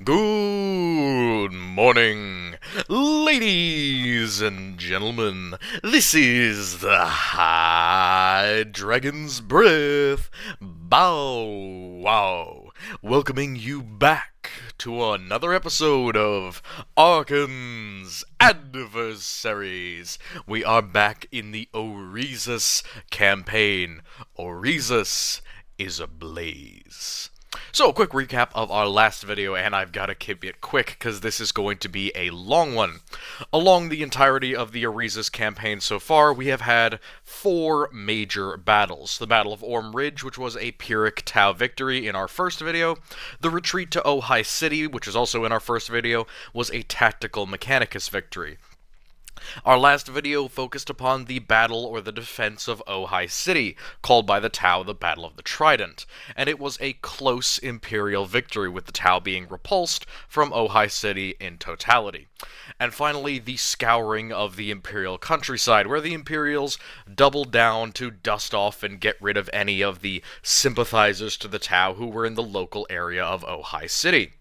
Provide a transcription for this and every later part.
Good morning, ladies and gentlemen. This is the High Dragon's Breath Bow Wow, welcoming you back to another episode of Archons Adversaries. We are back in the Orizus campaign. Orizus is ablaze. So, a quick recap of our last video, and I've got to keep it quick because this is going to be a long one. Along the entirety of the Orizus campaign so far, we have had 4 major battles. The Battle of Orm Ridge, which was a Pyrrhic Tau victory in our first video. The retreat to Ojai City, which is also in our first video, was a tactical Mechanicus victory. Our last video focused upon the battle or the defense of Ojai City, called by the Tau the Battle of the Trident, and it was a close Imperial victory, with the Tau being repulsed from Ojai City in totality. And finally, the scouring of the Imperial countryside, where the Imperials doubled down to dust off and get rid of any of the sympathizers to the Tau who were in the local area of Ojai City.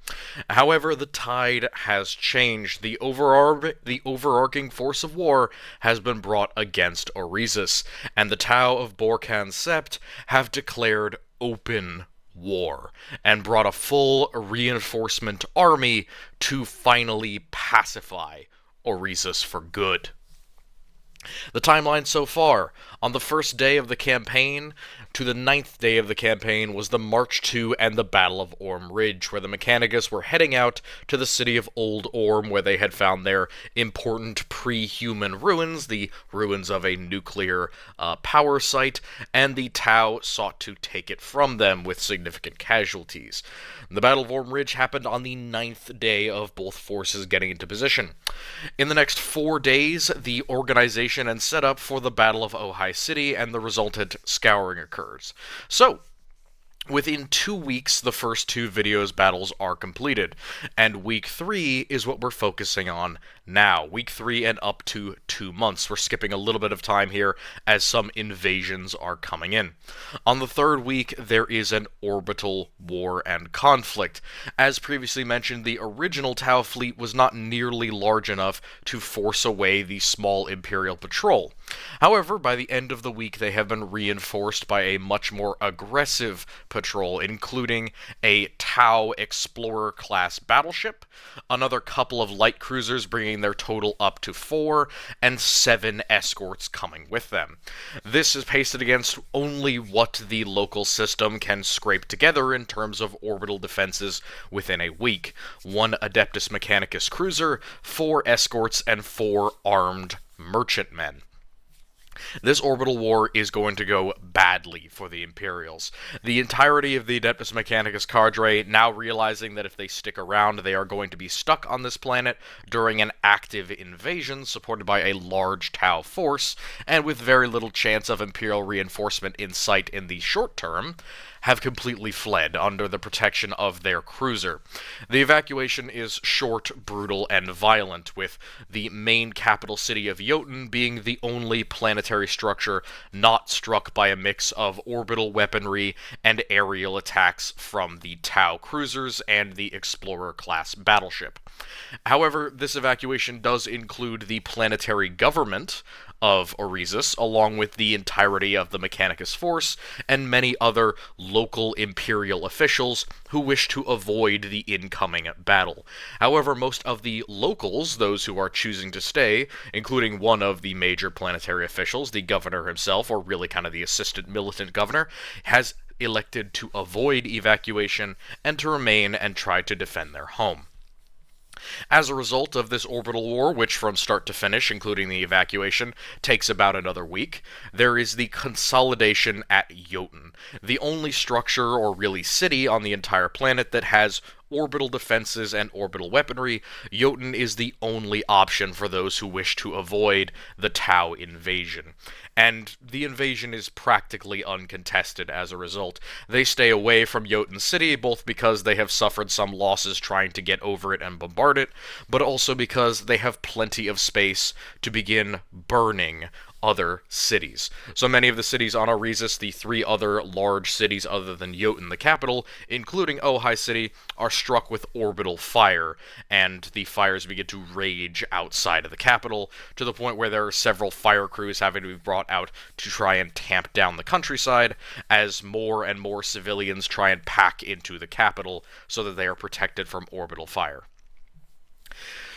However, the tide has changed. The overarching force of war has been brought against Orizus, and the Tau of Borkan Sept have declared open war, and brought a full reinforcement army to finally pacify Orizus for good. The timeline so far: on the first day of the campaign to the 9th day of the campaign was the March to and the Battle of Orm Ridge, where the Mechanicus were heading out to the city of Old Orm, where they had found their important pre-human ruins, the ruins of a nuclear power site, and the Tau sought to take it from them with significant casualties. The Battle of Orm Ridge happened on the 9th day of both forces getting into position. In the next 4 days, the organization and setup for the Battle of Ojai City and the resultant scouring occurs. So, within 2 weeks, the first 2 videos battles are completed, and week 3 is what we're focusing on now. Week 3 and up to 2 months. We're skipping a little bit of time here as some invasions are coming in. On the 3rd week, there is an orbital war and conflict. As previously mentioned, the original Tau fleet was not nearly large enough to force away the small Imperial patrol. However, by the end of the week, they have been reinforced by a much more aggressive patrol, including a Tau Explorer-class battleship, another couple of light cruisers bringing their total up to 4, and 7 escorts coming with them. This is pasted against only what the local system can scrape together in terms of orbital defenses within a week. 1 Adeptus Mechanicus cruiser, 4 escorts, and 4 armed merchantmen. This orbital war is going to go badly for the Imperials. The entirety of the Adeptus Mechanicus cadre, now realizing that if they stick around, they are going to be stuck on this planet during an active invasion supported by a large Tau force, and with very little chance of Imperial reinforcement in sight in the short term, have completely fled under the protection of their cruiser. The evacuation is short, brutal, and violent, with the main capital city of Jotun being the only planetary structure not struck by a mix of orbital weaponry and aerial attacks from the Tau cruisers and the Explorer-class battleship. However, this evacuation does include the planetary government of Orizus, along with the entirety of the Mechanicus force, and many other local Imperial officials who wish to avoid the incoming battle. However, most of the locals, those who are choosing to stay, including one of the major planetary officials, the governor himself, or really kind of the assistant militant governor, has elected to avoid evacuation and to remain and try to defend their home. As a result of this orbital war, which from start to finish, including the evacuation, takes about another week, there is the consolidation at Jotun, the only structure or really city on the entire planet that has orbital defenses and orbital weaponry. Jotun is the only option for those who wish to avoid the Tau invasion. And the invasion is practically uncontested as a result. They stay away from Jotun City, both because they have suffered some losses trying to get over it and bombard it, but also because they have plenty of space to begin burning other cities. So many of the cities on Orizus, the 3 other large cities other than Jotun, the capital, including Ojai City, are struck with orbital fire, and the fires begin to rage outside of the capital, to the point where there are several fire crews having to be brought out to try and tamp down the countryside, as more and more civilians try and pack into the capital so that they are protected from orbital fire.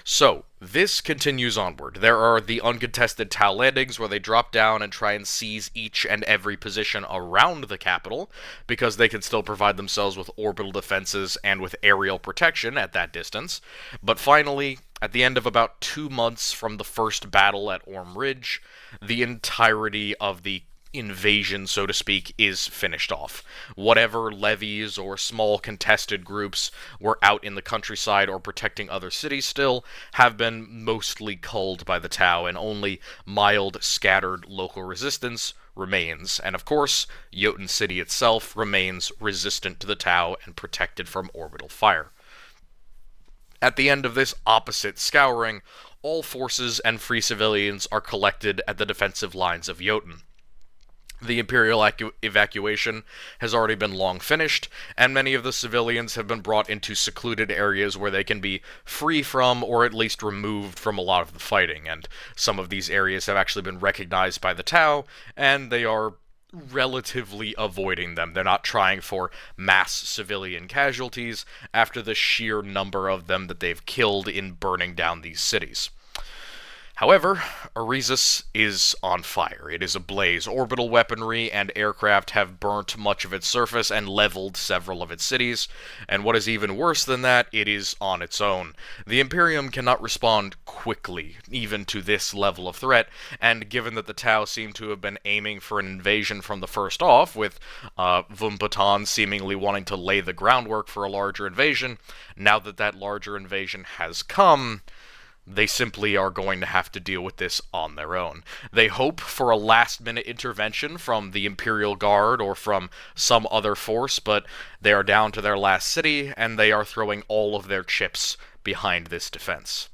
So, this continues onward. There are the uncontested Tau landings where they drop down and try and seize each and every position around the capital, because they can still provide themselves with orbital defenses and with aerial protection at that distance. But finally, at the end of about 2 months from the first battle at Orm Ridge, the entirety of the invasion, so to speak, is finished off. Whatever levies or small contested groups were out in the countryside or protecting other cities still have been mostly culled by the Tau, and only mild, scattered local resistance remains. And of course, Jotun City itself remains resistant to the Tau and protected from orbital fire. At the end of this opposite scouring, all forces and free civilians are collected at the defensive lines of Jotun. The Imperial evacuation has already been long finished, and many of the civilians have been brought into secluded areas where they can be free from, or at least removed from, a lot of the fighting, and some of these areas have actually been recognized by the Tau, and they are relatively avoiding them. They're not trying for mass civilian casualties after the sheer number of them that they've killed in burning down these cities. However, Orizus is on fire. It is ablaze. Orbital weaponry and aircraft have burnt much of its surface and leveled several of its cities, and what is even worse than that, it is on its own. The Imperium cannot respond quickly, even to this level of threat, and given that the Tau seem to have been aiming for an invasion from the first off, with Vumpatan seemingly wanting to lay the groundwork for a larger invasion, now that that larger invasion has come, they simply are going to have to deal with this on their own. They hope for a last-minute intervention from the Imperial Guard or from some other force, but they are down to their last city, and they are throwing all of their chips behind this defense.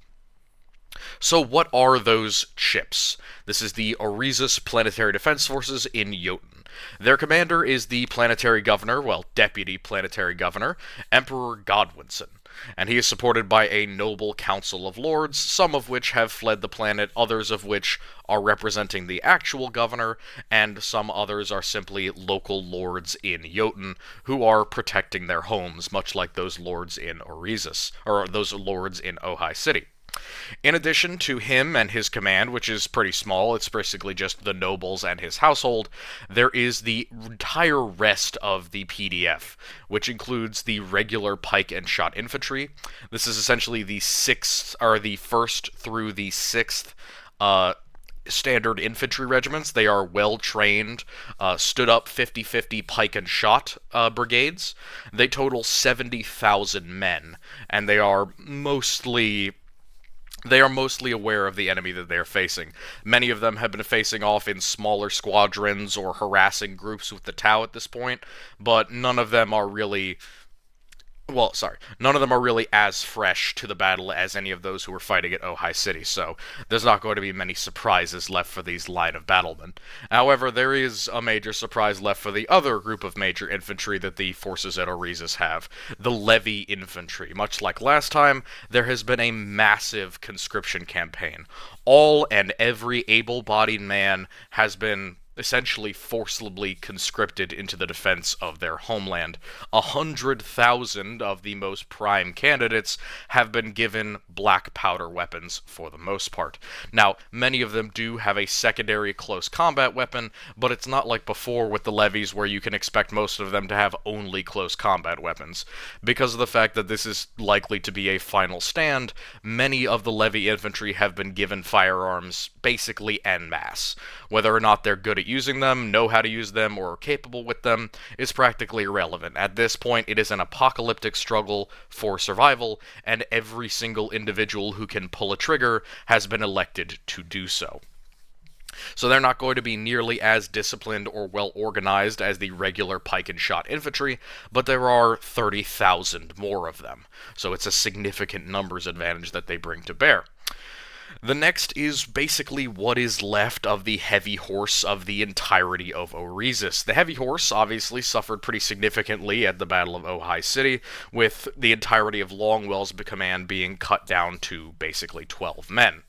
So what are those chips? This is the Orizus Planetary Defense Forces in Jotun. Their commander is the Planetary Governor, well, Deputy Planetary Governor, Emperor Godwinson, and he is supported by a noble council of lords, some of which have fled the planet, others of which are representing the actual governor, and some others are simply local lords in Jotun, who are protecting their homes, much like those lords in Orizus, or those lords in Ojai City. In addition to him and his command, which is pretty small, it's basically just the nobles and his household, there is the entire rest of the PDF, which includes the regular pike and shot infantry. This is essentially the first through the sixth standard infantry regiments. They are well-trained, stood-up 50-50 pike and shot brigades. They total 70,000 men, and they are mostly aware of the enemy that they are facing. Many of them have been facing off in smaller squadrons or harassing groups with the Tau at this point, but none of them are really as fresh to the battle as any of those who were fighting at Ojai City, so there's not going to be many surprises left for these line of battlemen. However, there is a major surprise left for the other group of major infantry that the forces at Orizus have, the Levy Infantry. Much like last time, there has been a massive conscription campaign. All and every able-bodied man has been essentially forcibly conscripted into the defense of their homeland. 100,000 of the most prime candidates have been given black powder weapons for the most part. Now, many of them do have a secondary close combat weapon, but it's not like before with the levies where you can expect most of them to have only close combat weapons. Because of the fact that this is likely to be a final stand, many of the levy infantry have been given firearms basically en masse. Whether or not they're good at using them, know how to use them, or are capable with them is practically irrelevant. At this point, it is an apocalyptic struggle for survival, and every single individual who can pull a trigger has been elected to do so. So they're not going to be nearly as disciplined or well-organized as the regular pike and shot infantry, but there are 30,000 more of them, so it's a significant numbers advantage that they bring to bear. The next is basically what is left of the heavy horse of the entirety of Orizus. The heavy horse obviously suffered pretty significantly at the Battle of Ojai City, with the entirety of Longwell's command being cut down to basically 12 men.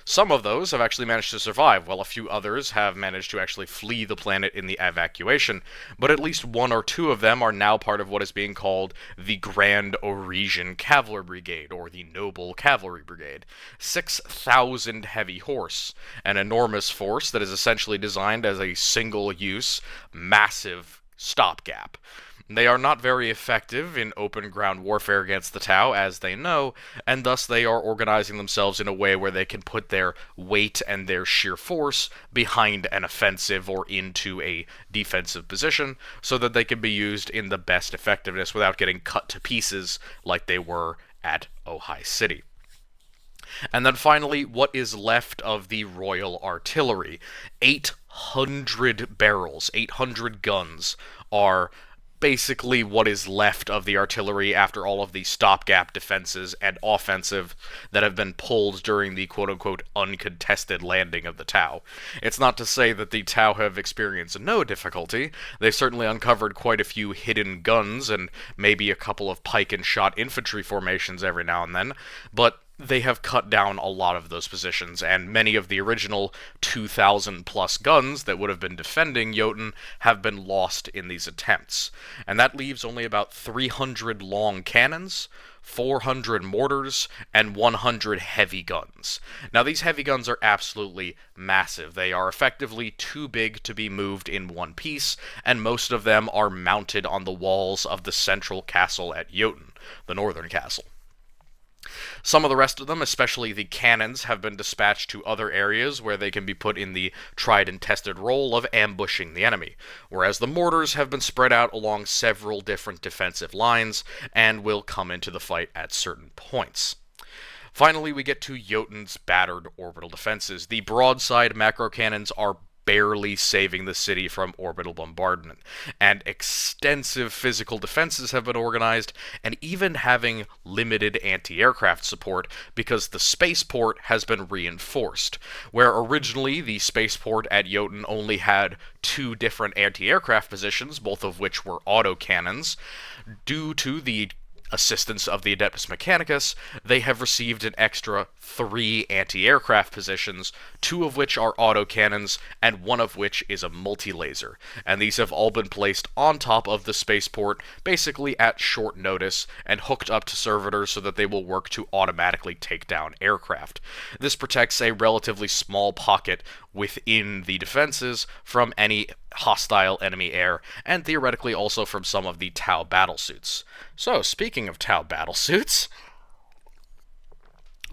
Some of those have actually managed to survive, while a few others have managed to actually flee the planet in the evacuation, but at least one or two of them are now part of what is being called the Grand Orisian Cavalry Brigade, or the Noble Cavalry Brigade. 6,000 heavy horse, an enormous force that is essentially designed as a single-use, massive stopgap. They are not very effective in open ground warfare against the Tau, as they know, and thus they are organizing themselves in a way where they can put their weight and their sheer force behind an offensive or into a defensive position, so that they can be used in the best effectiveness without getting cut to pieces like they were at Ojai City. And then finally, what is left of the Royal Artillery? 800 barrels, 800 guns are basically what is left of the artillery after all of the stopgap defenses and offensive that have been pulled during the quote-unquote uncontested landing of the Tau. It's not to say that the Tau have experienced no difficulty. They've certainly uncovered quite a few hidden guns and maybe a couple of pike and shot infantry formations every now and then, but they have cut down a lot of those positions, and many of the original 2,000 plus guns that would have been defending Jotun have been lost in these attempts. And that leaves only about 300 long cannons, 400 mortars, and 100 heavy guns. Now, these heavy guns are absolutely massive. They are effectively too big to be moved in one piece, and most of them are mounted on the walls of the central castle at Jotun, the northern castle. Some of the rest of them, especially the cannons, have been dispatched to other areas where they can be put in the tried and tested role of ambushing the enemy, whereas the mortars have been spread out along several different defensive lines and will come into the fight at certain points. Finally, we get to Jotun's battered orbital defenses. The broadside macro cannons are barely saving the city from orbital bombardment, and extensive physical defenses have been organized, and even having limited anti-aircraft support because the spaceport has been reinforced. Where originally the spaceport at Jotun only had 2 different anti-aircraft positions, both of which were autocannons, due to the assistance of the Adeptus Mechanicus, they have received an extra 3 anti-aircraft positions, 2 of which are autocannons, and 1 of which is a multi-laser. And these have all been placed on top of the spaceport, basically at short notice, and hooked up to servitors so that they will work to automatically take down aircraft. This protects a relatively small pocket within the defenses from any hostile enemy air, and theoretically also from some of the Tau battlesuits. So, speaking of Tau battlesuits,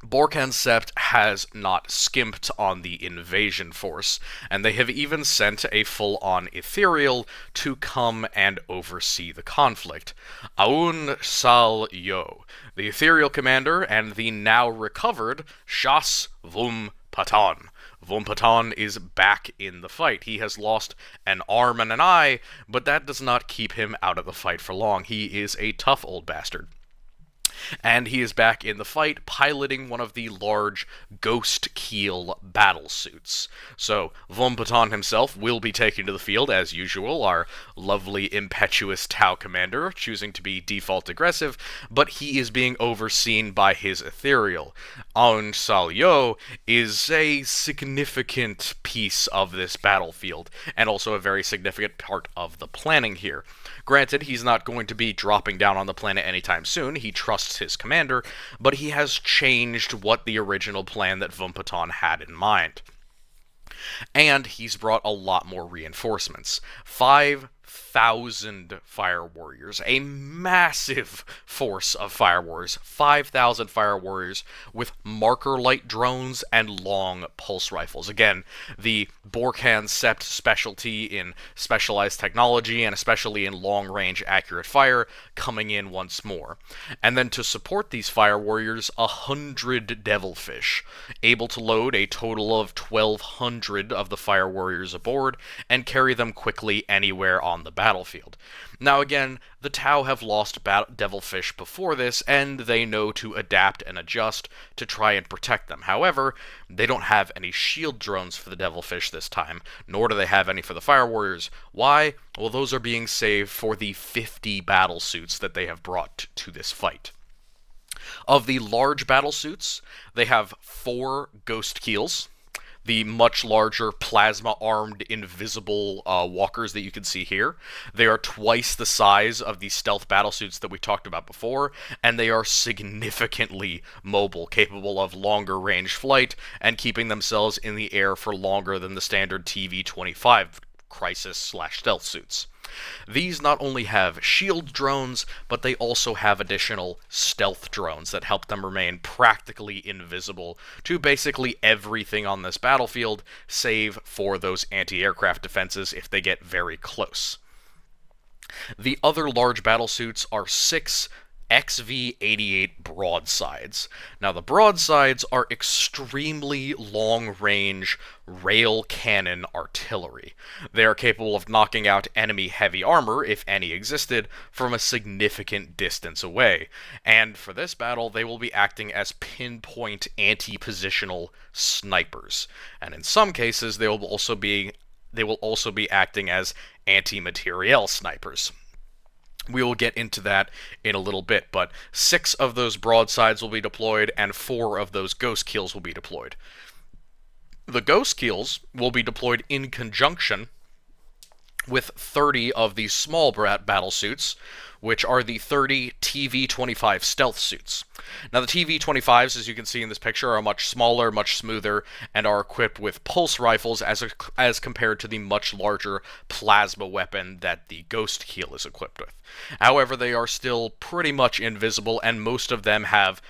Borkhan's Sept has not skimped on the invasion force, and they have even sent a full-on ethereal to come and oversee the conflict. Aun Sal Yo, the ethereal commander, and the now recovered Shas Vum Patan. Vumpatan is back in the fight. He has lost an arm and an eye, but that does not keep him out of the fight for long. He is a tough old bastard. And he is back in the fight, piloting one of the large ghost keel battle suits. So, Vumpatan himself will be taken to the field, as usual, our lovely impetuous Tau commander, choosing to be default aggressive, but he is being overseen by his ethereal. Aun Sal Yo is a significant piece of this battlefield, and also a very significant part of the planning here. Granted, he's not going to be dropping down on the planet anytime soon. He trusts his commander, but he has changed what the original plan that Vumpatan had in mind. And he's brought a lot more reinforcements. 5,000 fire warriors, a massive force of fire warriors, 5,000 fire warriors with marker light drones and long pulse rifles. Again, the Borkhan Sept specialty in specialized technology and especially in long-range accurate fire coming in once more. And then to support these fire warriors, 100 devilfish, able to load a total of 1,200 of the fire warriors aboard and carry them quickly anywhere on the battlefield. Now again, the Tau have lost Devilfish before this, and they know to adapt and adjust to try and protect them. However, they don't have any shield drones for the Devilfish this time, nor do they have any for the Fire Warriors. Why? Well, those are being saved for the 50 battle suits that they have brought to this fight. Of the large battle suits, they have 4 Ghost Keels, the much larger plasma-armed invisible walkers that you can see here. They are twice the size of the stealth battlesuits that we talked about before, and they are significantly mobile, capable of longer range flight, and keeping themselves in the air for longer than the standard TV-25 Crisis/stealth suits. These not only have shield drones, but they also have additional stealth drones that help them remain practically invisible to basically everything on this battlefield, save for those anti-aircraft defenses if they get very close. The other large battlesuits are 6 XV-88 broadsides. Now, the broadsides are extremely long-range rail cannon artillery. They are capable of knocking out enemy heavy armor, if any existed, from a significant distance away. And for this battle, they will be acting as pinpoint anti-positional snipers. And in some cases, they will also be acting as anti-materiel snipers. We will get into that in a little bit, but 6 of those broadsides will be deployed, and 4 of those Ghost Keels will be deployed. The Ghost Keels will be deployed in conjunction with 30 of these small battle suits, which are the 30 TV-25 stealth suits. Now, the TV-25s, as you can see in this picture, are much smaller, much smoother, and are equipped with pulse rifles as compared to the much larger plasma weapon that the Ghost Keel is equipped with. However, they are still pretty much invisible, and most of them have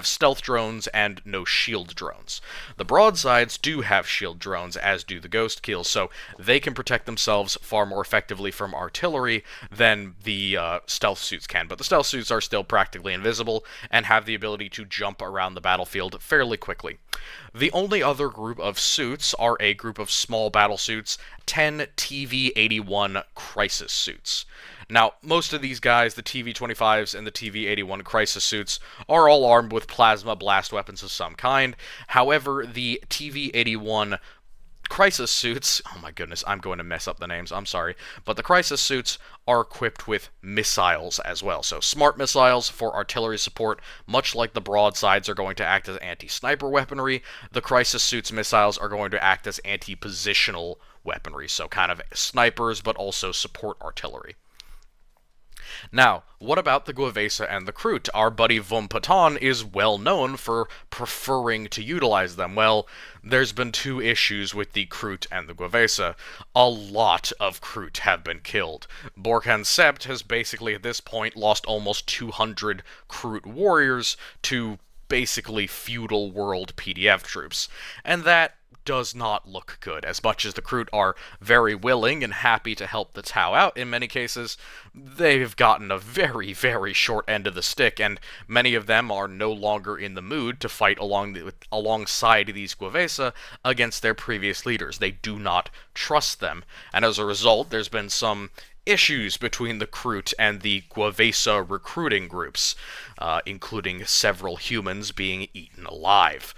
stealth drones and no shield drones. The broadsides do have shield drones, as do the Ghost Keels, so they can protect themselves far more effectively from artillery than the stealth suits can, but the stealth suits are still practically invisible and have the ability to jump around the battlefield fairly quickly. The only other group of suits are a group of small battle suits, 10 TV-81 Crisis suits. Now, most of these guys, the TV-25s and the TV-81 Crisis suits, are all armed with plasma blast weapons of some kind. However, the TV-81 Crisis suits, oh my goodness, I'm going to mess up the names, I'm sorry, but the Crisis suits are equipped with missiles as well. So smart missiles for artillery support, much like the broadsides are going to act as anti-sniper weaponry, the Crisis suits missiles are going to act as anti-positional weaponry, so kind of snipers but also support artillery. Now, what about the Guavesa and the Kroot? Our buddy Von Paton is well known for preferring to utilize them. Well, there's been 2 issues with the Kroot and the Guavesa. A lot of Kroot have been killed. Borkhan Sept has basically at this point lost almost 200 Kroot warriors to basically feudal world PDF troops. And that does not look good. As much as the Kroot are very willing and happy to help the Tau out in many cases, they've gotten a very, very short end of the stick, and many of them are no longer in the mood to fight alongside these Guavesa against their previous leaders. They do not trust them, and as a result, there's been some issues between the Kroot and the Guavesa recruiting groups, including several humans being eaten alive.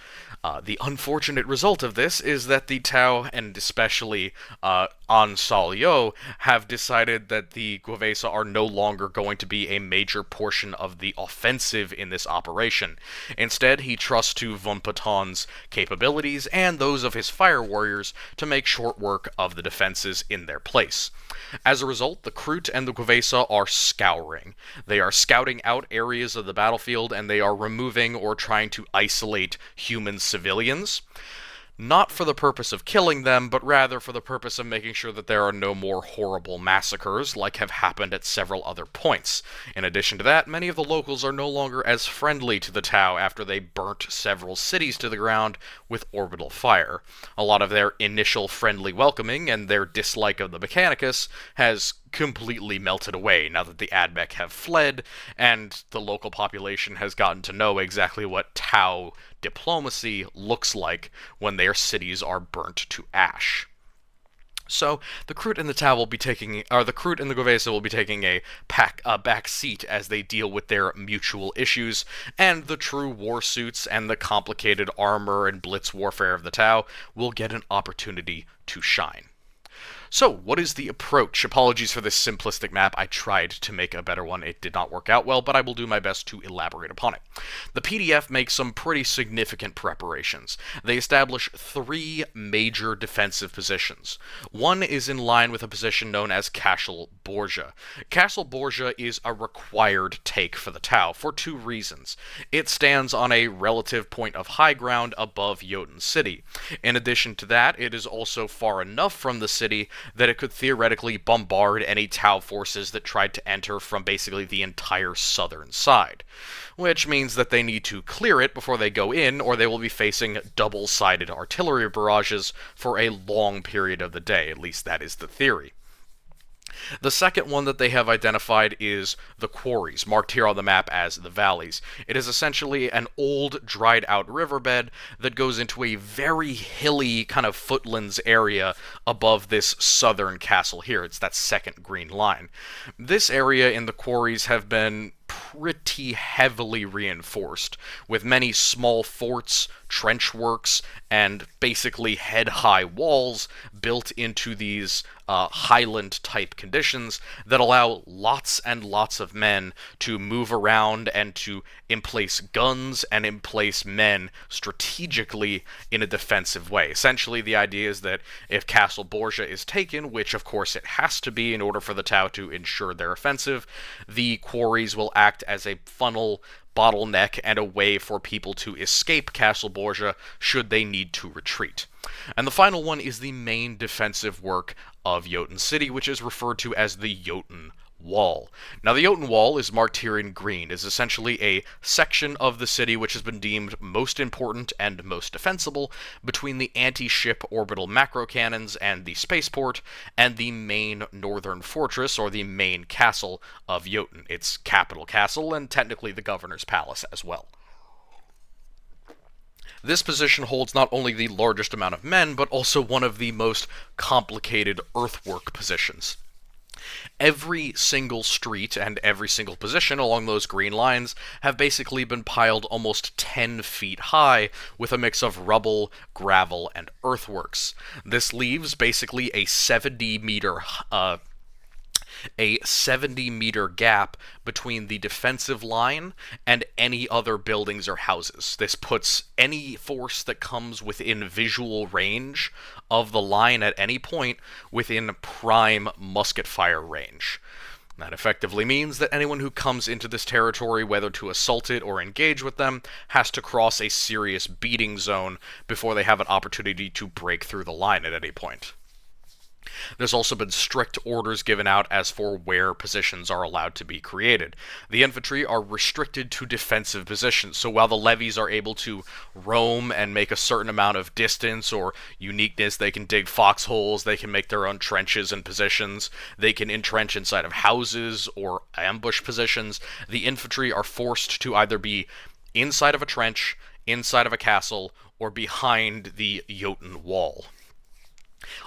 The unfortunate result of this is that the Tau, and especially An Sol Yo, have decided that the Guavesa are no longer going to be a major portion of the offensive in this operation. Instead, he trusts to Von Paton's capabilities and those of his fire warriors to make short work of the defenses in their place. As a result, the Kroot and the Guavesa are scouring. They are scouting out areas of the battlefield, and they are removing or trying to isolate human civilians. Not for the purpose of killing them, but rather for the purpose of making sure that there are no more horrible massacres like have happened at several other points. In addition to that, many of the locals are no longer as friendly to the Tau after they burnt several cities to the ground with orbital fire. A lot of their initial friendly welcoming and their dislike of the Mechanicus has completely melted away now that the Admech have fled, and the local population has gotten to know exactly what Tau diplomacy looks like when their cities are burnt to ash. So the Kroot and the Tau will be taking, or the Kroot and the Govesa will be taking a back seat as they deal with their mutual issues, and the true war suits and the complicated armor and blitz warfare of the Tau will get an opportunity to shine. So, what is the approach? Apologies for this simplistic map. I tried to make a better one. It did not work out well, but I will do my best to elaborate upon it. The PDF makes some pretty significant preparations. They establish 3 major defensive positions. One is in line with a position known as Castle Borgia. Castle Borgia is a required take for the Tau for 2 reasons. It stands on a relative point of high ground above Jotun City. In addition to that, it is also far enough from the city that it could theoretically bombard any Tau forces that tried to enter from basically the entire southern side. Which means that they need to clear it before they go in, or they will be facing double-sided artillery barrages for a long period of the day. At least that is the theory. The second one that they have identified is the quarries, marked here on the map as the valleys. It is essentially an old, dried-out riverbed that goes into a very hilly kind of footlands area above this southern castle here. It's that second green line. This area in the quarries have been pretty heavily reinforced, with many small forts, trench works, and basically head-high walls built into these highland-type conditions that allow lots and lots of men to move around and to emplace guns and emplace men strategically in a defensive way. Essentially, the idea is that if Castle Borgia is taken, which of course it has to be in order for the Tau to ensure their offensive, the quarries will act as a funnel, bottleneck, and a way for people to escape Castle Borgia should they need to retreat. And the final one is the main defensive work of Jotun City, which is referred to as the Jotun Wall. Now, the Jotun Wall is marked here in green, is essentially a section of the city which has been deemed most important and most defensible between the anti-ship orbital macro cannons and the spaceport and the main northern fortress, or the main castle of Jotun. Its capital castle, and technically the governor's palace as well. This position holds not only the largest amount of men, but also one of the most complicated earthwork positions. Every single street and every single position along those green lines have basically been piled almost 10 feet high with a mix of rubble, gravel, and earthworks. This leaves basically a 70-meter gap between the defensive line and any other buildings or houses. This puts any force that comes within visual range of the line at any point within prime musket fire range. That effectively means that anyone who comes into this territory, whether to assault it or engage with them, has to cross a serious beating zone before they have an opportunity to break through the line at any point. There's also been strict orders given out as for where positions are allowed to be created. The infantry are restricted to defensive positions, so while the levies are able to roam and make a certain amount of distance or uniqueness, they can dig foxholes, they can make their own trenches and positions, they can entrench inside of houses or ambush positions, the infantry are forced to either be inside of a trench, inside of a castle, or behind the Jotun Wall.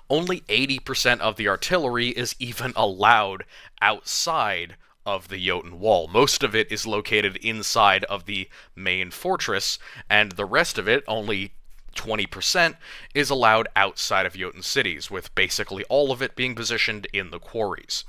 Only 80% of the artillery is even allowed outside of the Jotun Wall. Most of it is located inside of the main fortress, and the rest of it, only 20%, is allowed outside of Jotun cities, with basically all of it being positioned in the quarries.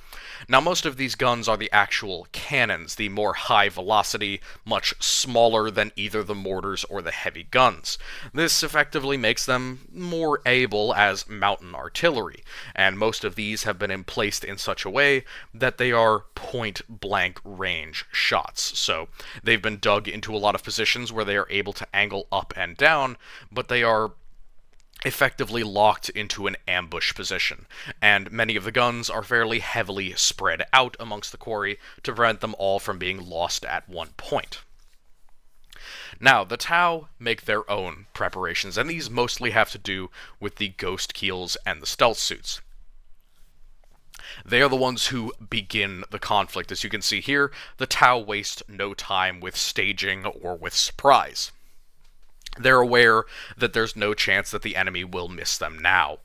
Now, most of these guns are the actual cannons, the more high velocity, much smaller than either the mortars or the heavy guns. This effectively makes them more able as mountain artillery, and most of these have been placed in such a way that they are point-blank range shots. So they've been dug into a lot of positions where they are able to angle up and down, but they are effectively locked into an ambush position, and many of the guns are fairly heavily spread out amongst the quarry to prevent them all from being lost at one point. Now, the Tau make their own preparations, and these mostly have to do with the ghost keels and the stealth suits. They are the ones who begin the conflict. As you can see here, the Tau waste no time with staging or with surprise. They're aware that there's no chance that the enemy will miss them now.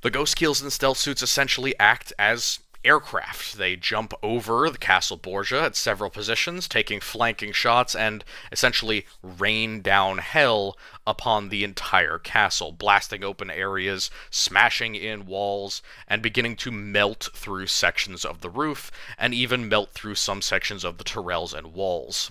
The Ghost Keels and Stealth Suits essentially act as aircraft. They jump over the Castle Borgia at several positions, taking flanking shots, and essentially rain down hell upon the entire castle, blasting open areas, smashing in walls, and beginning to melt through sections of the roof, and even melt through some sections of the turrets and walls.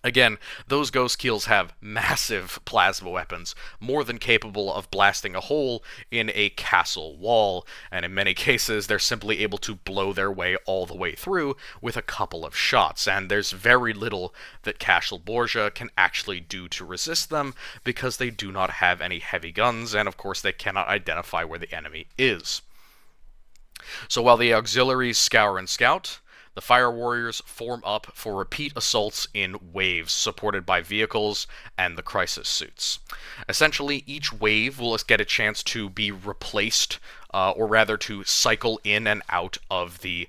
Again, those Ghost Keels have massive plasma weapons, more than capable of blasting a hole in a castle wall, and in many cases they're simply able to blow their way all the way through with a couple of shots, and there's very little that Castle Borgia can actually do to resist them, because they do not have any heavy guns, and of course they cannot identify where the enemy is. So while the auxiliaries scour and scout, the Fire Warriors form up for repeat assaults in waves, supported by vehicles and the Crisis Suits. Essentially, each wave will get a chance to be replaced, or rather to cycle in and out of the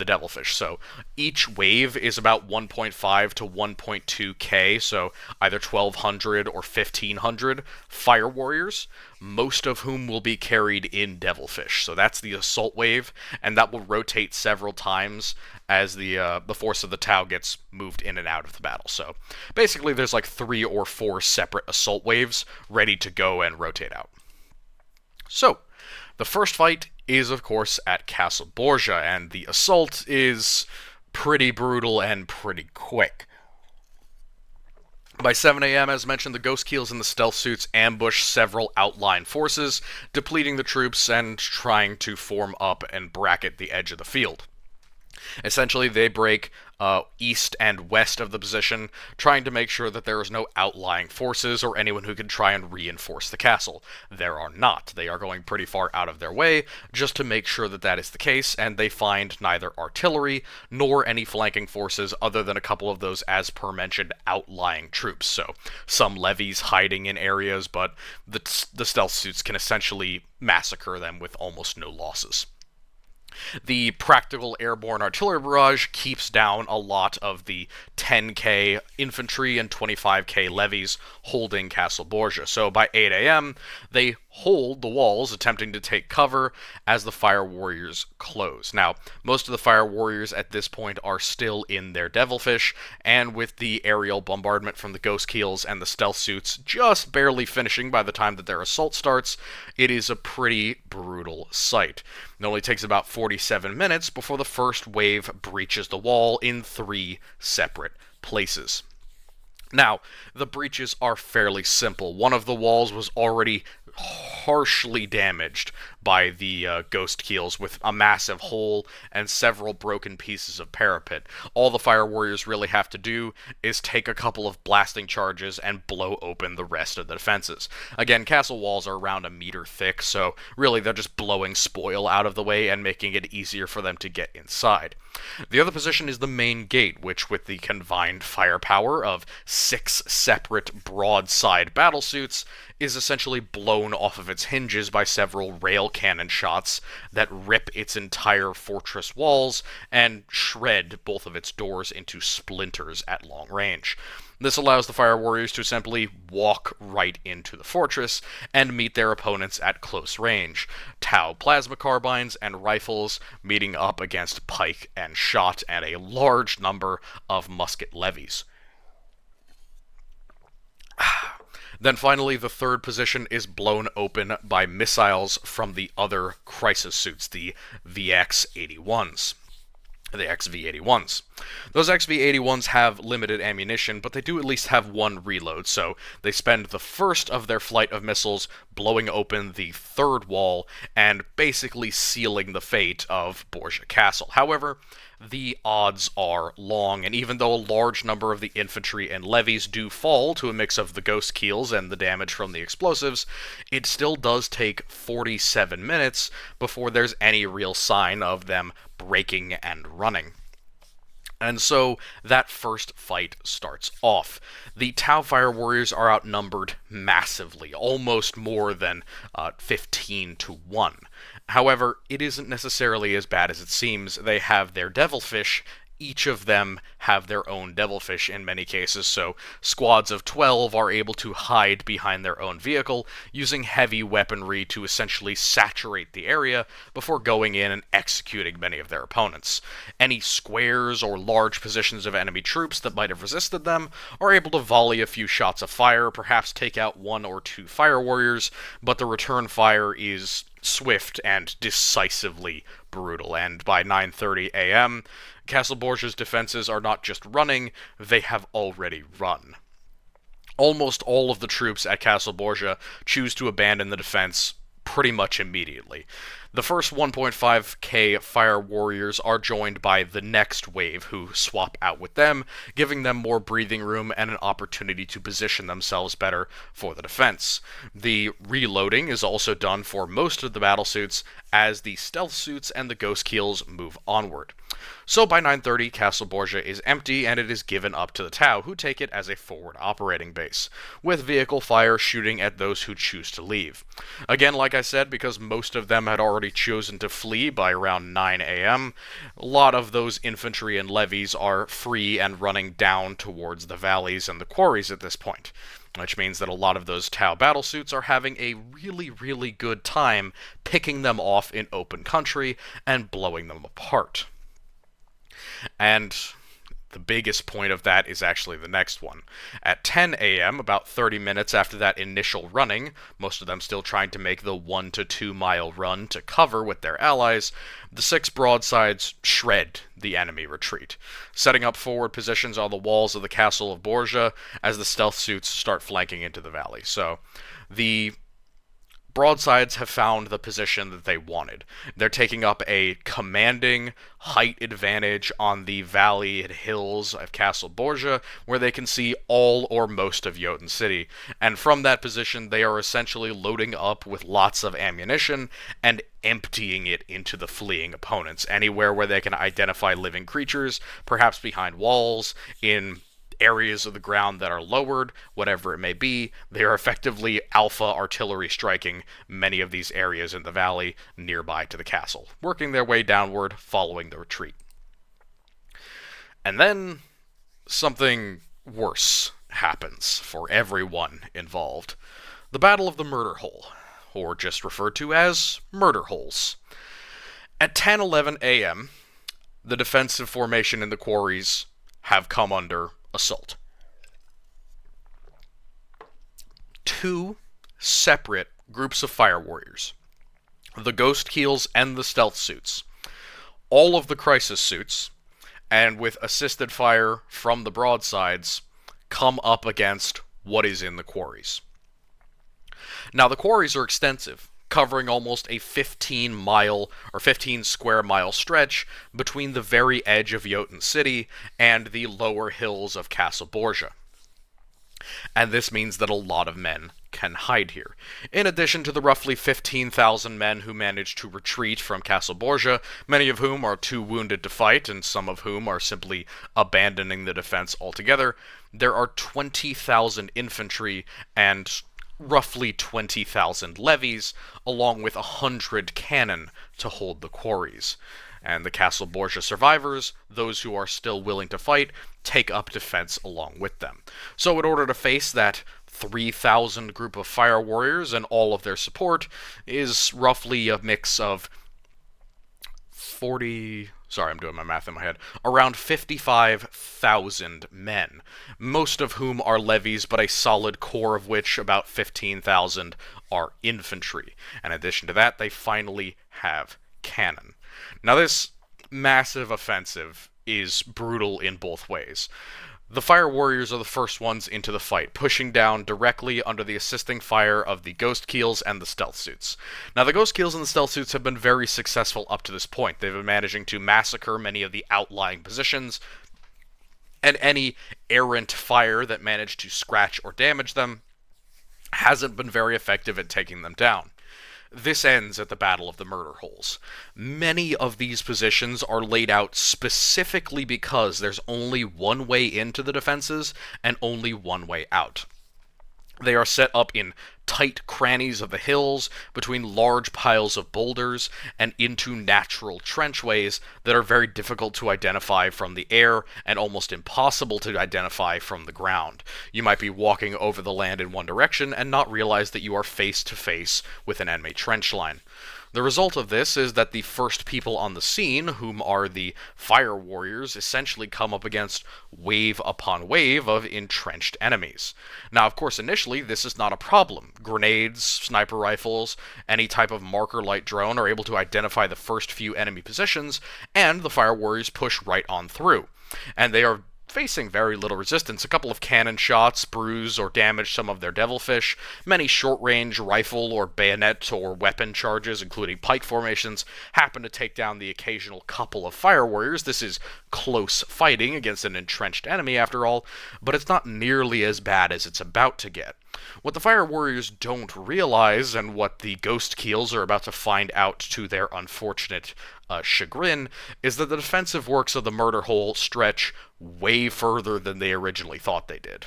Devilfish. So each wave is about 1.5 to 1.2k, so either 1,200 or 1,500 Fire Warriors, most of whom will be carried in Devilfish. So that's the assault wave, and that will rotate several times as the force of the Tau gets moved in and out of the battle. So basically there's like 3 or 4 separate assault waves ready to go and rotate out. So the first fight is, of course, at Castle Borgia, and the assault is pretty brutal and pretty quick. By 7 a.m., as mentioned, the Ghost Keels and the Stealth Suits ambush several outlying forces, depleting the troops and trying to form up and bracket the edge of the field. Essentially, they break east and west of the position, trying to make sure that there is no outlying forces or anyone who can try and reinforce the castle. There are not. They are going pretty far out of their way just to make sure that that is the case, and they find neither artillery nor any flanking forces other than a couple of those, as per mentioned, outlying troops. So some levies hiding in areas, but the Stealth Suits can essentially massacre them with almost no losses. The practical airborne artillery barrage keeps down a lot of the 10k infantry and 25k levies holding Castle Borgia. So by 8 a.m., they hold the walls, attempting to take cover as the Fire Warriors close. Now, most of the Fire Warriors at this point are still in their Devilfish, and with the aerial bombardment from the Ghost Keels and the Stealth Suits just barely finishing by the time that their assault starts, it is a pretty brutal sight. It only takes about 47 minutes before the first wave breaches the wall in 3 separate places. Now, the breaches are fairly simple. One of the walls was already harshly damaged by the Ghost Keels, with a massive hole and several broken pieces of parapet. All the Fire Warriors really have to do is take a couple of blasting charges and blow open the rest of the defenses. Again, castle walls are around a meter thick, so really they're just blowing spoil out of the way and making it easier for them to get inside. The other position is the main gate, which, with the combined firepower of 6 separate broadside battlesuits, is essentially blown off of its hinges by several rail cannon shots that rip its entire fortress walls and shred both of its doors into splinters at long range. This allows the Fire Warriors to simply walk right into the fortress and meet their opponents at close range. Tau plasma carbines and rifles meeting up against pike and shot and a large number of musket levies. Then finally, the third position is blown open by missiles from the other Crisis Suits, the VX-81s. The XV-81s. Those XV-81s have limited ammunition, but they do at least have 1 reload, so they spend the first of their flight of missiles blowing open the third wall and basically sealing the fate of Borgia Castle. However, the odds are long, and even though a large number of the infantry and levies do fall to a mix of the Ghost Keels and the damage from the explosives, it still does take 47 minutes before there's any real sign of them breaking and running. And so that first fight starts off. The Tau Fire Warriors are outnumbered massively, almost more than 15 to 1. However, it isn't necessarily as bad as it seems. They have their Devilfish each of them have their own devilfish in many cases, so squads of 12 are able to hide behind their own vehicle, using heavy weaponry to essentially saturate the area before going in and executing many of their opponents. Any squares or large positions of enemy troops that might have resisted them are able to volley a few shots of fire, perhaps take out 1 or 2 fire warriors, but the return fire is swift and decisively brutal, and by 9:30 a.m., Castle Borgia's defenses are not just running, they have already run. Almost all of the troops at Castle Borgia choose to abandon the defense pretty much immediately. The first 1.5k fire warriors are joined by the next wave, who swap out with them, giving them more breathing room and an opportunity to position themselves better for the defense. The reloading is also done for most of the battlesuits as the stealth suits and the ghost keels move onward. So by 9:30, Castle Borgia is empty, and it is given up to the Tau, who take it as a forward operating base, with vehicle fire shooting at those who choose to leave. Again, like I said, because most of them had already chosen to flee by around 9 a.m., a lot of those infantry and levies are free and running down towards the valleys and the quarries at this point, which means that a lot of those Tau battlesuits are having a really, really good time picking them off in open country and blowing them apart. And the biggest point of that is actually the next one. At 10 a.m., about 30 minutes after that initial running, most of them still trying to make the 1 to 2 mile run to cover with their allies, the 6 broadsides shred the enemy retreat, setting up forward positions on the walls of the Castle of Borgia as the stealth suits start flanking into the valley. So the broadsides have found the position that they wanted. They're taking up a commanding height advantage on the valley and hills of Castle Borgia, where they can see all or most of Jotun City, and from that position they are essentially loading up with lots of ammunition and emptying it into the fleeing opponents, anywhere where they can identify living creatures, perhaps behind walls, in areas of the ground that are lowered, whatever it may be. They are effectively alpha artillery striking many of these areas in the valley nearby to the castle, working their way downward following the retreat. And then something worse happens for everyone involved. The Battle of the Murder Hole, or just referred to as Murder Holes. At 10:11 a.m., the defensive formation in the quarries have come under assault. 2 separate groups of fire warriors, the ghost keels and the stealth suits, all of the crisis suits, and with assisted fire from the broadsides, come up against what is in the quarries. Now, the quarries are extensive, covering almost a 15-mile or 15 square mile stretch between the very edge of Jotun City and the lower hills of Castle Borgia. And this means that a lot of men can hide here. In addition to the roughly 15,000 men who managed to retreat from Castle Borgia, many of whom are too wounded to fight, and some of whom are simply abandoning the defense altogether, there are 20,000 infantry and roughly 20,000 levies, along with 100 cannon to hold the quarries. And the Castle Borgia survivors, those who are still willing to fight, take up defense along with them. So in order to face that 3,000 group of fire warriors and all of their support is roughly a mix of around 55,000 men, most of whom are levies, but a solid core of which, about 15,000, are infantry. In addition to that, they finally have cannon. Now, this massive offensive is brutal in both ways. The fire warriors are the first ones into the fight, pushing down directly under the assisting fire of the ghost keels and the stealth suits. Now, the ghost keels and the stealth suits have been very successful up to this point. They've been managing to massacre many of the outlying positions, and any errant fire that managed to scratch or damage them hasn't been very effective at taking them down. This ends at the Battle of the Murder Holes. Many of these positions are laid out specifically because there's only one way into the defenses and only one way out. They are set up in tight crannies of the hills, between large piles of boulders, and into natural trenchways that are very difficult to identify from the air and almost impossible to identify from the ground. You might be walking over the land in one direction and not realize that you are face to face with an enemy trench line. The result of this is that the first people on the scene, whom are the fire warriors, essentially come up against wave upon wave of entrenched enemies. Now, of course, initially, this is not a problem. Grenades, sniper rifles, any type of marker light drone are able to identify the first few enemy positions, and the fire warriors push right on through. And they are facing very little resistance. A couple of cannon shots bruise or damage some of their devilfish. Many short-range rifle or bayonet or weapon charges, including pike formations, happen to take down the occasional couple of fire warriors. This is close fighting against an entrenched enemy, after all, but it's not nearly as bad as it's about to get. What the fire warriors don't realize, and what the ghost keels are about to find out to their unfortunate chagrin, is that the defensive works of the murder hole stretch way further than they originally thought they did.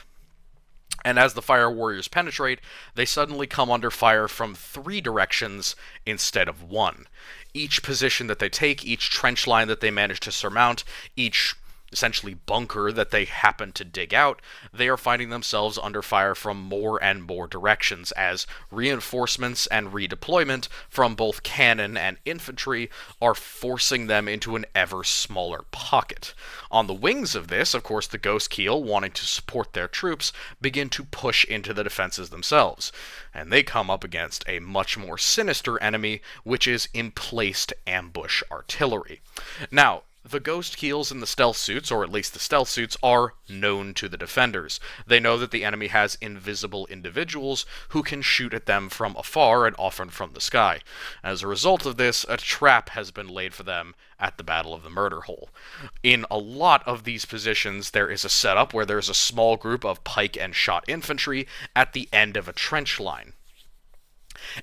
And as the fire warriors penetrate, they suddenly come under fire from 3 directions instead of 1. Each position that they take, each trench line that they manage to surmount, each essentially bunker that they happen to dig out, they are finding themselves under fire from more and more directions as reinforcements and redeployment from both cannon and infantry are forcing them into an ever smaller pocket. On the wings of this, of course, the Ghost Keel, wanting to support their troops, begin to push into the defenses themselves, and they come up against a much more sinister enemy, which is emplaced ambush artillery. Now, the Ghost Keels and the stealth suits, or at least the stealth suits, are known to the defenders. They know that the enemy has invisible individuals who can shoot at them from afar and often from the sky. As a result of this, a trap has been laid for them at the Battle of the Murder Hole. In a lot of these positions, there is a setup where there's a small group of pike and shot infantry at the end of a trench line.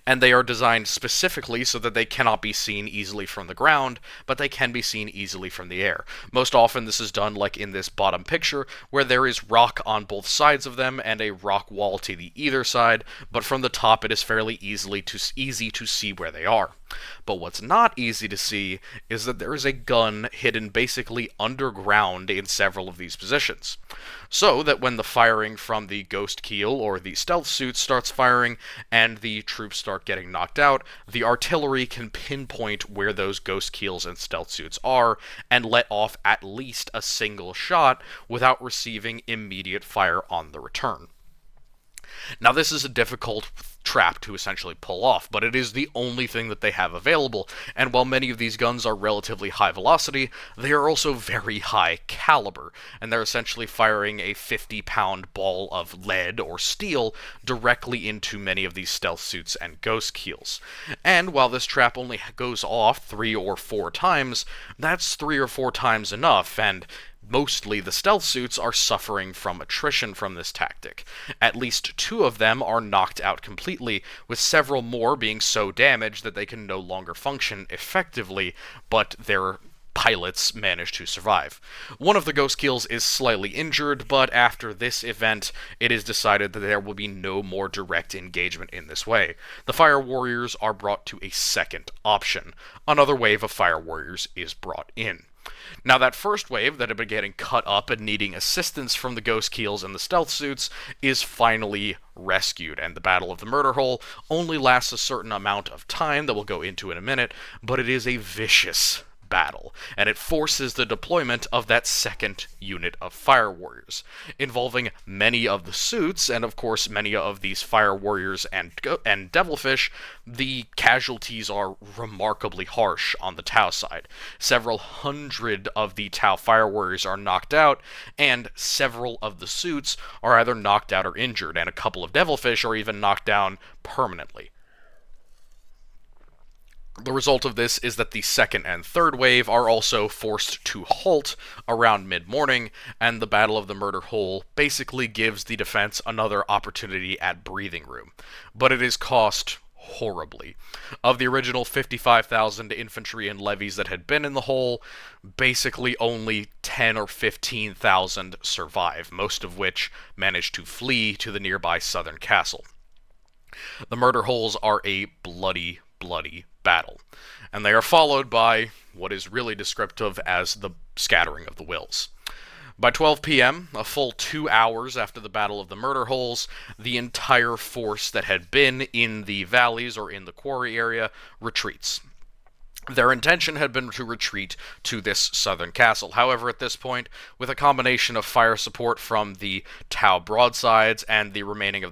And they are designed specifically so that they cannot be seen easily from the ground, but they can be seen easily from the air. Most often this is done like in this bottom picture, where there is rock on both sides of them and a rock wall to the either side, but from the top it is fairly easy to see where they are. But what's not easy to see is that there is a gun hidden basically underground in several of these positions. So that when the firing from the Ghost Keel or the stealth suit starts firing and the troops start getting knocked out, the artillery can pinpoint where those Ghost Keels and stealth suits are and let off at least a single shot without receiving immediate fire on the return. Now, this is a difficult trap to essentially pull off, but it is the only thing that they have available, and while many of these guns are relatively high velocity, they are also very high caliber, and they're essentially firing a 50-pound ball of lead or steel directly into many of these stealth suits and Ghost Keels. And while this trap only goes off 3 or 4 times, that's 3 or 4 times enough, and mostly the stealth suits are suffering from attrition from this tactic. At least 2 of them are knocked out completely, with several more being so damaged that they can no longer function effectively, but their pilots manage to survive. One of the Ghost Keels is slightly injured, but after this event, it is decided that there will be no more direct engagement in this way. The Fire Warriors are brought to a second option. Another wave of Fire Warriors is brought in. Now, that first wave that had been getting cut up and needing assistance from the Ghost Keels and the stealth suits is finally rescued, and the Battle of the Murder Hole only lasts a certain amount of time that we'll go into in a minute, but it is a vicious battle, and it forces the deployment of that second unit of Fire Warriors, involving many of the suits, and of course many of these Fire Warriors and Devilfish. The casualties are remarkably harsh on the Tau side. Several hundred of the Tau Fire Warriors are knocked out, and several of the suits are either knocked out or injured, and a couple of Devilfish are even knocked down permanently. The result of this is that the second and third wave are also forced to halt around mid-morning, and the Battle of the Murder Hole basically gives the defense another opportunity at breathing room. But it is cost horribly. Of the original 55,000 infantry and levies that had been in the hole, basically only 10 or 15,000 survive, most of which managed to flee to the nearby southern castle. The murder holes are a bloody, bloody battle, and they are followed by what is really descriptive as the scattering of the wills. By 12 p.m., a full 2 hours after the Battle of the Murder Holes, the entire force that had been in the valleys or in the quarry area retreats. Their intention had been to retreat to this southern castle. However, at this point, with a combination of fire support from the Tau broadsides and the remainder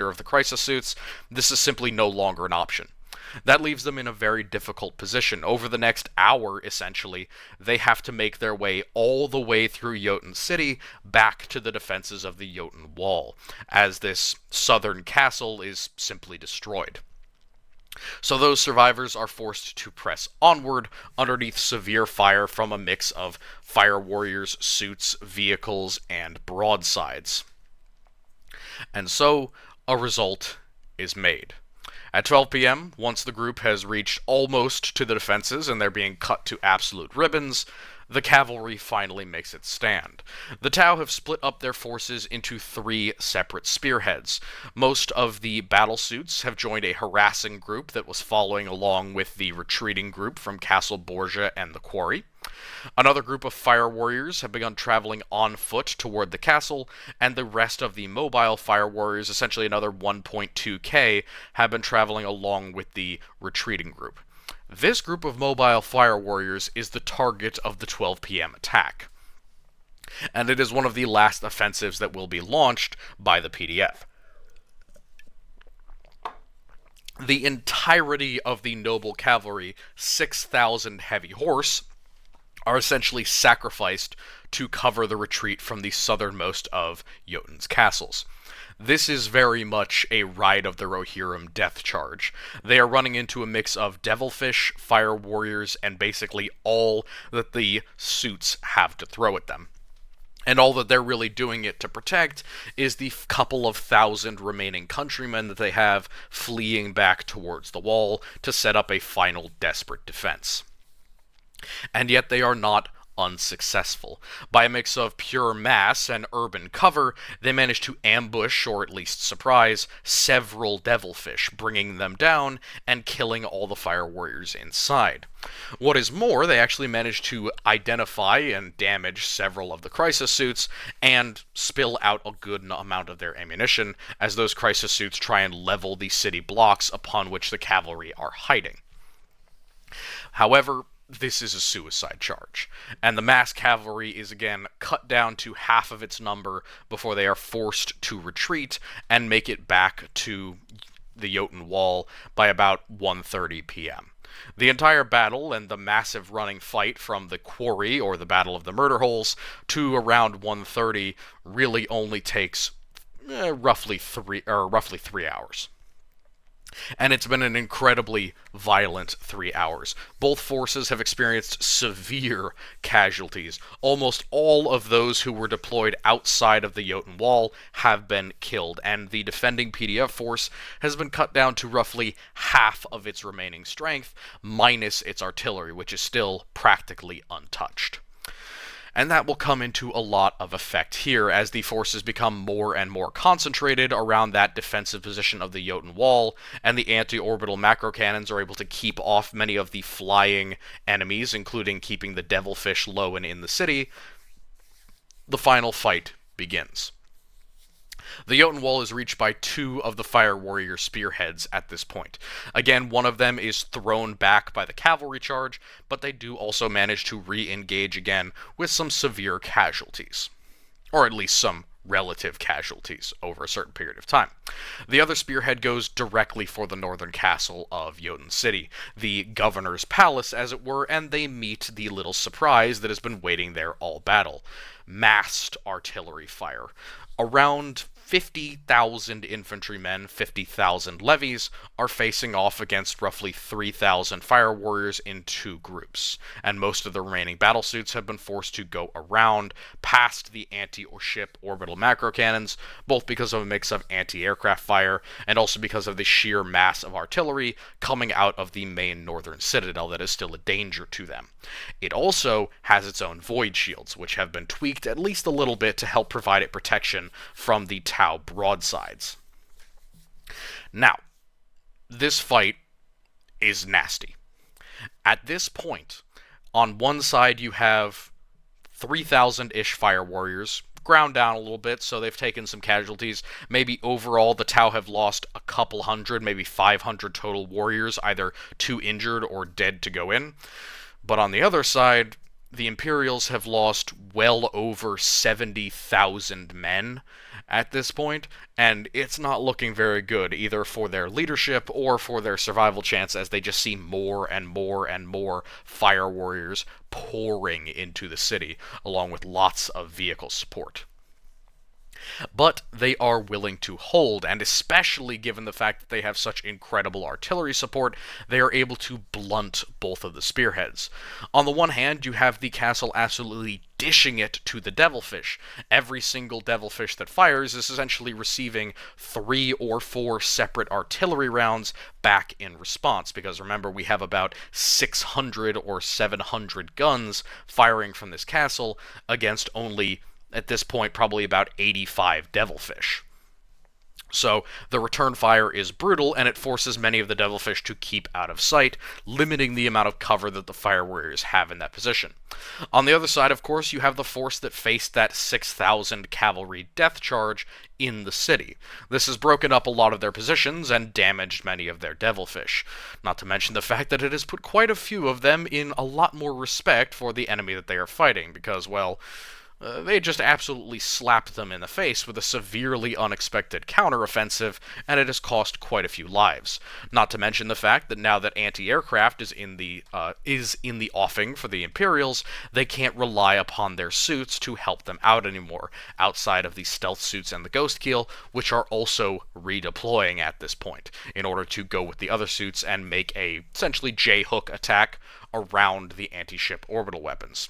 of the crisis suits, this is simply no longer an option. That leaves them in a very difficult position. Over the next hour, essentially, they have to make their way all the way through Jotun City back to the defenses of the Jotun Wall, as this southern castle is simply destroyed. So those survivors are forced to press onward underneath severe fire from a mix of fire warriors, suits, vehicles, and broadsides. And so, a result is made. At 12 p.m., once the group has reached almost to the defenses and they're being cut to absolute ribbons, the cavalry finally makes its stand. The Tau have split up their forces into 3 separate spearheads. Most of the battle suits have joined a harassing group that was following along with the retreating group from Castle Borgia and the quarry. Another group of fire warriors have begun traveling on foot toward the castle, and the rest of the mobile fire warriors, essentially another 1.2k, have been traveling along with the retreating group. This group of mobile fire warriors is the target of the 12 p.m. attack, and it is one of the last offensives that will be launched by the PDF. The entirety of the noble cavalry, 6,000 heavy horse, are essentially sacrificed to cover the retreat from the southernmost of Jotun's castles. This is very much a Ride of the Rohirrim death charge. They are running into a mix of devilfish, fire warriors, and basically all that the suits have to throw at them. And all that they're really doing it to protect is the couple of thousand remaining countrymen that they have fleeing back towards the wall to set up a final desperate defense. And yet they are not unsuccessful. By a mix of pure mass and urban cover, they manage to ambush, or at least surprise, several devilfish, bringing them down and killing all the fire warriors inside. What is more, they actually manage to identify and damage several of the crisis suits and spill out a good amount of their ammunition as those crisis suits try and level the city blocks upon which the cavalry are hiding. However, this is a suicide charge, and the mass cavalry is again cut down to half of its number before they are forced to retreat and make it back to the Jotun Wall by about 1:30 p.m. The entire battle and the massive running fight from the quarry, or the Battle of the Murder Holes, to around 1:30 really only takes roughly 3 hours. And it's been an incredibly violent 3 hours. Both forces have experienced severe casualties. Almost all of those who were deployed outside of the Jotun Wall have been killed, and the defending PDF force has been cut down to roughly half of its remaining strength, minus its artillery, which is still practically untouched. And that will come into a lot of effect here as the forces become more and more concentrated around that defensive position of the Jotun Wall, and the anti-orbital macro cannons are able to keep off many of the flying enemies, including keeping the devilfish low and in the city. The final fight begins. The Jotun Wall is reached by 2 of the fire warrior spearheads at this point. Again, one of them is thrown back by the cavalry charge, but they do also manage to re-engage again with some severe casualties. Or at least some relative casualties over a certain period of time. The other spearhead goes directly for the northern castle of Jotun City, the governor's palace as it were, and they meet the little surprise that has been waiting there all battle. massed artillery fire. Around 50,000 infantrymen, 50,000 levies, are facing off against roughly 3,000 fire warriors in two groups, and most of the remaining battlesuits have been forced to go around past the anti-ship orbital macro cannons, both because of a mix of anti-aircraft fire and also because of the sheer mass of artillery coming out of the main northern citadel that is still a danger to them. It also has its own void shields, which have been tweaked at least a little bit to help provide it protection from the Tau broadsides. Now, this fight is nasty. At this point, on one side you have 3,000-ish fire warriors, ground down a little bit, so they've taken some casualties. Maybe overall the Tau have lost a couple hundred, maybe 500 total warriors, either too injured or dead to go in. But on the other side, the Imperials have lost well over 70,000 men at this point, and it's not looking very good, either for their leadership or for their survival chance, as they just see more and more and more fire warriors pouring into the city, along with lots of vehicle support. But they are willing to hold, and especially given the fact that they have such incredible artillery support, they are able to blunt both of the spearheads. On the one hand, you have the castle absolutely dishing it to the devilfish. Every single devilfish that fires is essentially receiving 3 or 4 separate artillery rounds back in response, because remember, we have about 600 or 700 guns firing from this castle against only, at this point, probably about 85 devilfish. So the return fire is brutal, and it forces many of the devilfish to keep out of sight, limiting the amount of cover that the fire warriors have in that position. On the other side, of course, you have the force that faced that 6,000 cavalry death charge in the city. This has broken up a lot of their positions and damaged many of their devilfish, not to mention the fact that it has put quite a few of them in a lot more respect for the enemy that they are fighting, because, well, they just absolutely slapped them in the face with a severely unexpected counteroffensive, and it has cost quite a few lives. Not to mention the fact that now that anti-aircraft is in the offing for the Imperials, they can't rely upon their suits to help them out anymore, outside of the stealth suits and the ghost keel, which are also redeploying at this point, in order to go with the other suits and make a essentially J-hook attack around the anti-ship orbital weapons.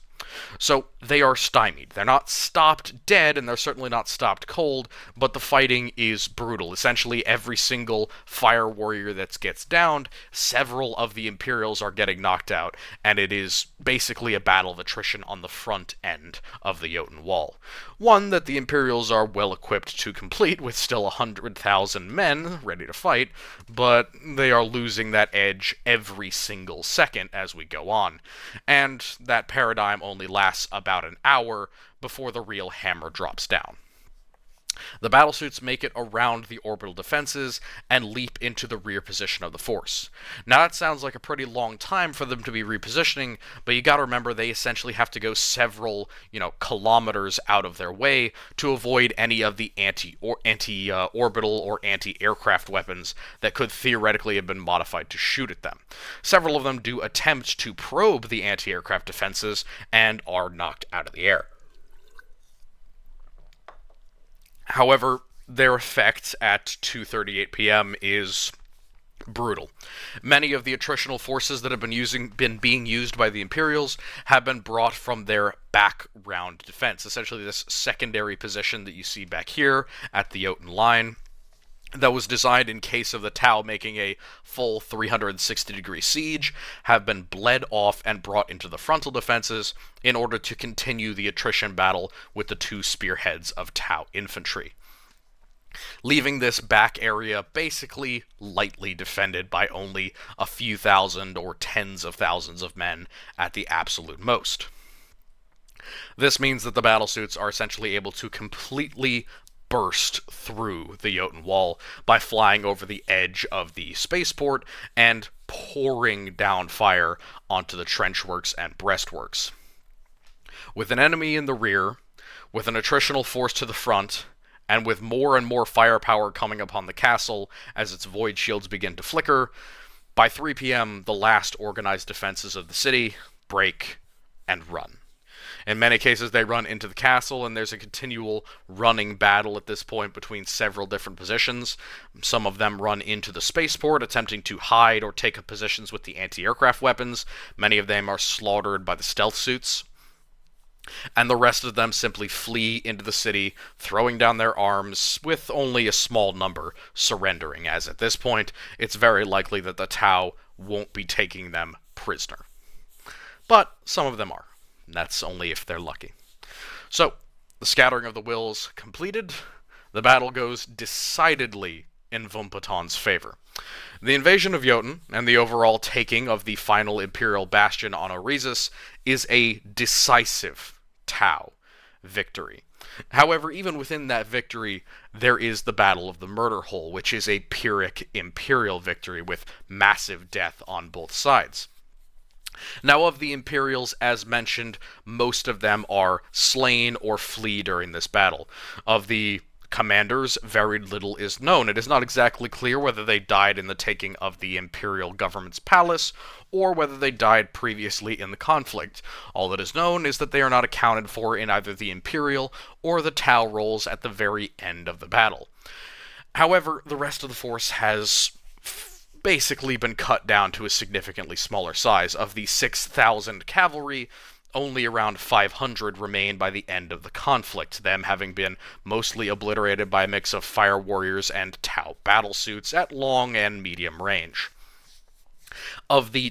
So they are stymied. They're not stopped dead, and they're certainly not stopped cold, but the fighting is brutal. Essentially, every single fire warrior that gets downed, several of the Imperials are getting knocked out, and it is basically a battle of attrition on the front end of the Jotun Wall. One that the Imperials are well equipped to complete, with still 100,000 men ready to fight, but they are losing that edge every single second as we go on. And that paradigm only lasts about an hour before the real hammer drops down. The battlesuits make it around the orbital defenses and leap into the rear position of the force. Now that sounds like a pretty long time for them to be repositioning, but you gotta remember they essentially have to go several, kilometers out of their way to avoid any of the anti-orbital or anti-aircraft weapons that could theoretically have been modified to shoot at them. Several of them do attempt to probe the anti-aircraft defenses and are knocked out of the air. However, their effect at 2:38 p.m. is brutal. Many of the attritional forces that have been being used by the Imperials have been brought from their background defense, essentially this secondary position that you see back here at the Jotun line, that was designed in case of the Tau making a full 360-degree siege, have been bled off and brought into the frontal defenses in order to continue the attrition battle with the two spearheads of Tau infantry, leaving this back area basically lightly defended by only a few thousand or tens of thousands of men at the absolute most. This means that the battlesuits are essentially able to completely burst through the Jotun Wall by flying over the edge of the spaceport and pouring down fire onto the trenchworks and breastworks. With an enemy in the rear, with an attritional force to the front, and with more and more firepower coming upon the castle as its void shields begin to flicker, by 3 p.m. the last organized defenses of the city break and run. In many cases, they run into the castle, and there's a continual running battle at this point between several different positions. Some of them run into the spaceport, attempting to hide or take up positions with the anti-aircraft weapons. Many of them are slaughtered by the stealth suits. And the rest of them simply flee into the city, throwing down their arms, with only a small number surrendering, as at this point, it's very likely that the Tau won't be taking them prisoner. But some of them are. That's only if they're lucky. So, the scattering of the wills completed, the battle goes decidedly in Vumpaton's favor. The invasion of Jotun, and the overall taking of the final Imperial bastion on Orizus, is a decisive Tau victory. However, even within that victory, there is the Battle of the Murder Hole, which is a Pyrrhic Imperial victory with massive death on both sides. Now, of the Imperials, as mentioned, most of them are slain or flee during this battle. Of the commanders, very little is known. It is not exactly clear whether they died in the taking of the Imperial government's palace, or whether they died previously in the conflict. All that is known is that they are not accounted for in either the Imperial or the Tau rolls at the very end of the battle. However, the rest of the force has basically been cut down to a significantly smaller size. Of the 6,000 cavalry, only around 500 remain by the end of the conflict, them having been mostly obliterated by a mix of fire warriors and Tau battlesuits at long and medium range. Of the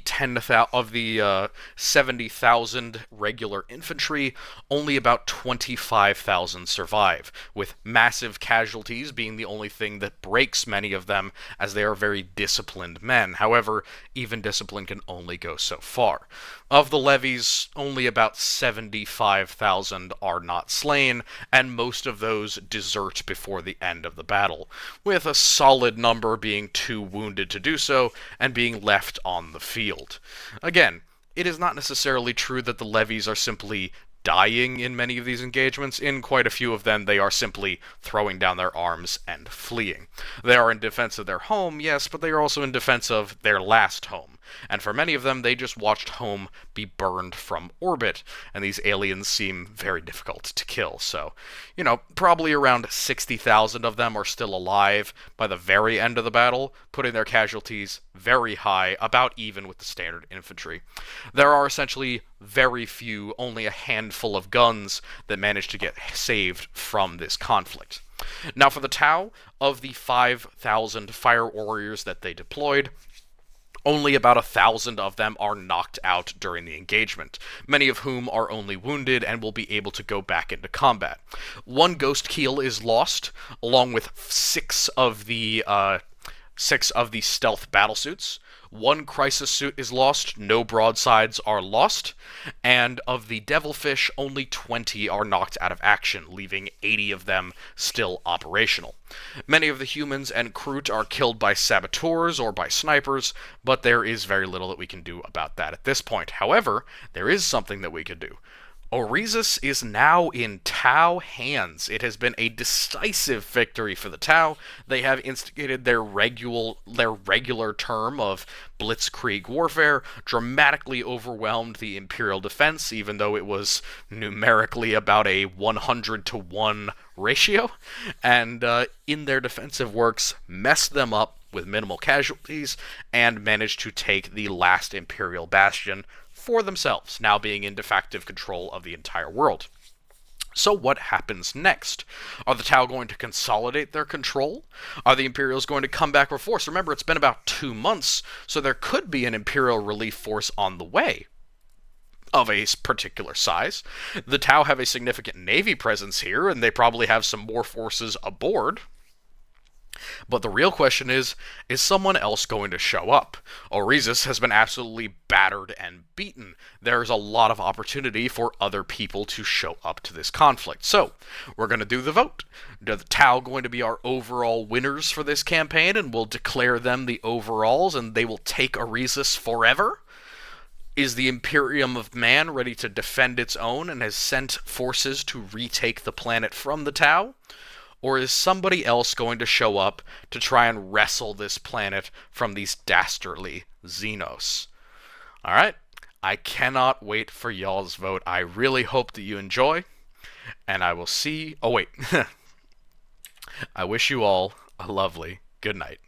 70,000 regular infantry, only about 25,000 survive, with massive casualties being the only thing that breaks many of them, as they are very disciplined men. However, even discipline can only go so far. Of the levies, only about 75,000 are not slain, and most of those desert before the end of the battle, with a solid number being too wounded to do so, and being left on the field. Again, it is not necessarily true that the levies are simply dying in many of these engagements. In quite a few of them, they are simply throwing down their arms and fleeing. They are in defense of their home, yes, but they are also in defense of their last home. And for many of them, they just watched home be burned from orbit, and these aliens seem very difficult to kill. So, probably around 60,000 of them are still alive by the very end of the battle, putting their casualties very high, about even with the standard infantry. There are essentially very few, only a handful of guns that manage to get saved from this conflict. Now, for the Tau, of the 5,000 fire warriors that they deployed, only about 1,000 of them are knocked out during the engagement, many of whom are only wounded and will be able to go back into combat. One ghost keel is lost, along with six of the stealth battlesuits. One crisis suit is lost, no broadsides are lost, and of the devilfish, only 20 are knocked out of action, leaving 80 of them still operational. Many of the humans and Kroot are killed by saboteurs or by snipers, but there is very little that we can do about that at this point. However, there is something that we could do. Orizus is now in Tau hands. It has been a decisive victory for the Tau. They have instigated their regular term of blitzkrieg warfare, dramatically overwhelmed the Imperial defense, even though it was numerically about a 100-to-1 ratio, and in their defensive works, messed them up with minimal casualties, and managed to take the last Imperial bastion for themselves, now being in de facto control of the entire world. So what happens next? Are the Tau going to consolidate their control? Are the Imperials going to come back with force? Remember, it's been about 2 months, so there could be an Imperial relief force on the way of a particular size. The Tau have a significant navy presence here, and they probably have some more forces aboard. But the real question is someone else going to show up? Orizus has been absolutely battered and beaten. There's a lot of opportunity for other people to show up to this conflict. So, we're going to do the vote. Are the Tau going to be our overall winners for this campaign, and we'll declare them the overalls, and they will take Orizus forever? Is the Imperium of Man ready to defend its own and has sent forces to retake the planet from the Tau? Or is somebody else going to show up to try and wrestle this planet from these dastardly Xenos? Alright, I cannot wait for y'all's vote. I really hope that you enjoy, and I will see. Oh, wait. I wish you all a lovely good night.